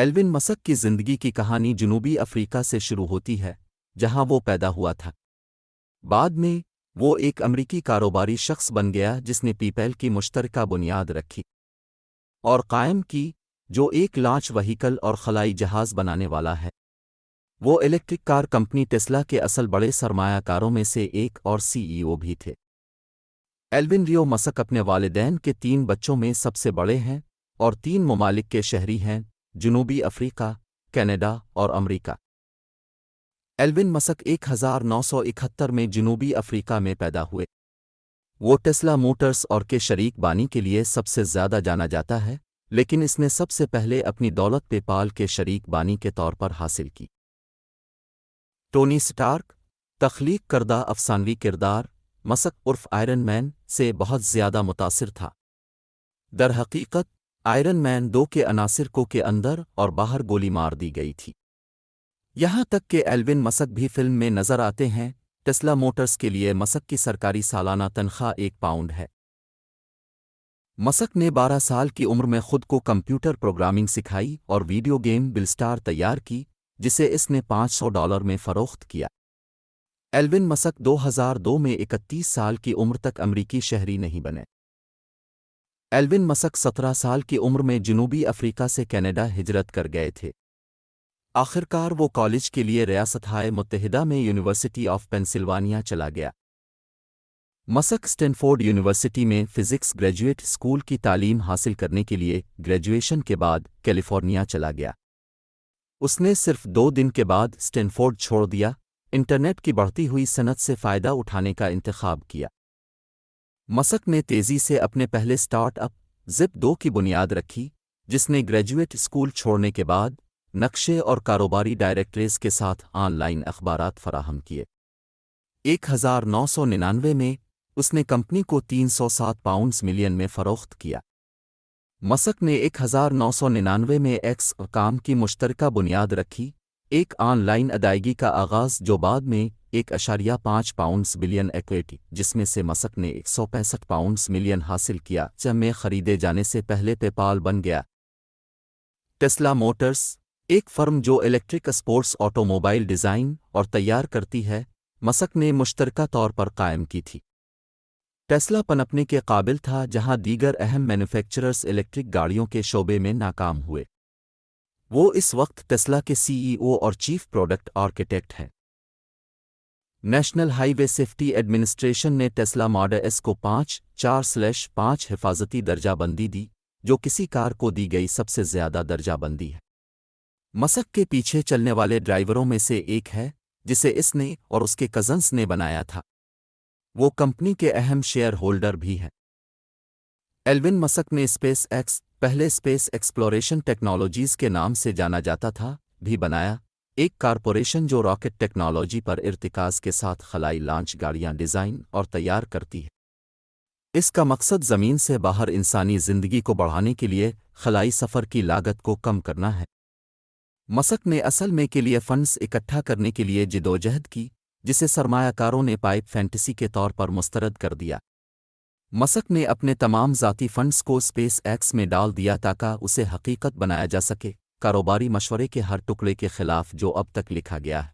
Elon Musk کی زندگی کی کہانی جنوبی افریقہ سے شروع ہوتی ہے، جہاں وہ پیدا ہوا تھا۔ بعد میں وہ ایک امریکی کاروباری شخص بن گیا جس نے پیپل کی مشترکہ بنیاد رکھی اور قائم کی، جو ایک لانچ وہیکل اور خلائی جہاز بنانے والا ہے۔ وہ الیکٹرک کار کمپنی ٹیسلا کے اصل بڑے سرمایہ کاروں میں سے ایک اور سی ای او بھی تھے۔ ایلون ریو مسک اپنے والدین کے 3 بچوں میں سب سے بڑے ہیں اور 3 ممالک کے شہری ہیں: جنوبی افریقہ، کینیڈا اور امریکہ۔ ایلون مسک 1971 میں جنوبی افریقہ میں پیدا ہوئے۔ وہ ٹیسلا موٹرز اور کے شریک بانی کے لیے سب سے زیادہ جانا جاتا ہے، لیکن اس نے سب سے پہلے اپنی دولت پے پال کے شریک بانی کے طور پر حاصل کی۔ ٹونی سٹارک، تخلیق کردہ افسانوی کردار، مسک عرف آئرن مین سے بہت زیادہ متاثر تھا۔ در حقیقت، آئرن مین 2 کے عناصر کو کے اندر اور باہر گولی مار دی گئی تھی۔ یہاں تک کہ ایلون مسک بھی فلم میں نظر آتے ہیں۔ ٹیسلا موٹرز کے لیے مسک کی سرکاری سالانہ تنخواہ £1 ہے۔ مسک نے 12 سال کی عمر میں خود کو کمپیوٹر پروگرامنگ سکھائی اور ویڈیو گیم بلسٹار تیار کی، جسے اس نے $500 میں فروخت کیا۔ ایلون مسک 2002 میں 31 سال کی عمر تک امریکی شہری نہیں بنے۔ ایلون مسک 17 سال کی عمر میں جنوبی افریقہ سے کینیڈا ہجرت کر گئے تھے۔ آخرکار وہ کالج کے لیے ریاستہائے متحدہ میں یونیورسٹی آف پینسلوانیا چلا گیا۔ مسک اسٹینفورڈ یونیورسٹی میں فزکس گریجویٹ اسکول کی تعلیم حاصل کرنے کے لیے گریجویشن کے بعد کیلیفورنیا چلا گیا۔ اس نے صرف 2 دن کے بعد اسٹینفورڈ چھوڑ دیا، انٹرنیٹ کی بڑھتی ہوئی صنعت سے فائدہ اٹھانے کا انتخاب کیا۔ مسک نے تیزی سے اپنے پہلے سٹارٹ اپ زپ2 کی بنیاد رکھی، جس نے گریجویٹ اسکول چھوڑنے کے بعد نقشے اور کاروباری ڈائریکٹریز کے ساتھ آن لائن اخبارات فراہم کیے۔ 1999 میں اس نے کمپنی کو £307 ملین میں فروخت کیا۔ مسک نے 1999 میں ایکس کام کی مشترکہ بنیاد رکھی، ایک آن لائن ادائیگی کا آغاز جو بعد میں £1.5 بلین ایکویٹی، جس میں سے مسک نے £165 ملین حاصل کیا، جب میں خریدے جانے سے پہلے پے پال بن گیا۔ ٹیسلا موٹرز، ایک فرم جو electric sports auto mobile design اور تیار کرتی ہے، مسک نے مشترکہ طور پر قائم کی تھی۔ ٹیسلا پنپنے کے قابل تھا جہاں دیگر اہم مینوفیکچررز الیکٹرک گاڑیوں کے شعبے میں ناکام ہوئے۔ وہ اس وقت ٹیسلا کے سی ای او اور چیف پروڈکٹ آرکیٹیکٹ ہیں۔ نیشنل ہائی وے سیفٹی ایڈمنسٹریشن نے ٹیسلا ماڈل ایس کو 5/5 حفاظتی درجہ بندی دی، جو کسی کار کو دی گئی سب سے زیادہ درجہ بندی ہے۔ مسک کے پیچھے چلنے والے ڈرائیوروں میں سے ایک ہے، جسے اس نے اور اس کے کزنز نے بنایا تھا۔ وہ کمپنی کے اہم شیئر ہولڈر بھی ہیں۔ ایلون مسک نے اسپیس ایکس، پہلے اسپیس ایکسپلوریشن ٹیکنالوجیز کے نام سے جانا جاتا تھا، بھی بنایا، ایک کارپوریشن جو راکٹ ٹیکنالوجی پر ارتکاز کے ساتھ خلائی لانچ گاڑیاں ڈیزائن اور تیار کرتی ہے۔ اس کا مقصد زمین سے باہر انسانی زندگی کو بڑھانے کے لیے خلائی سفر کی لاگت کو کم کرنا ہے۔ مسک نے اصل میں کے لیے فنڈز اکٹھا کرنے کے لیے جدوجہد کی، جسے سرمایہ کاروں نے پائپ فینٹیسی کے طور پر مسترد کر دیا۔ مسک نے اپنے تمام ذاتی فنڈز کو اسپیس ایکس میں ڈال دیا تاکہ اسے حقیقت بنایا جا سکے، کاروباری مشورے کے ہر ٹکڑے کے خلاف جو اب تک لکھا گیا ہے۔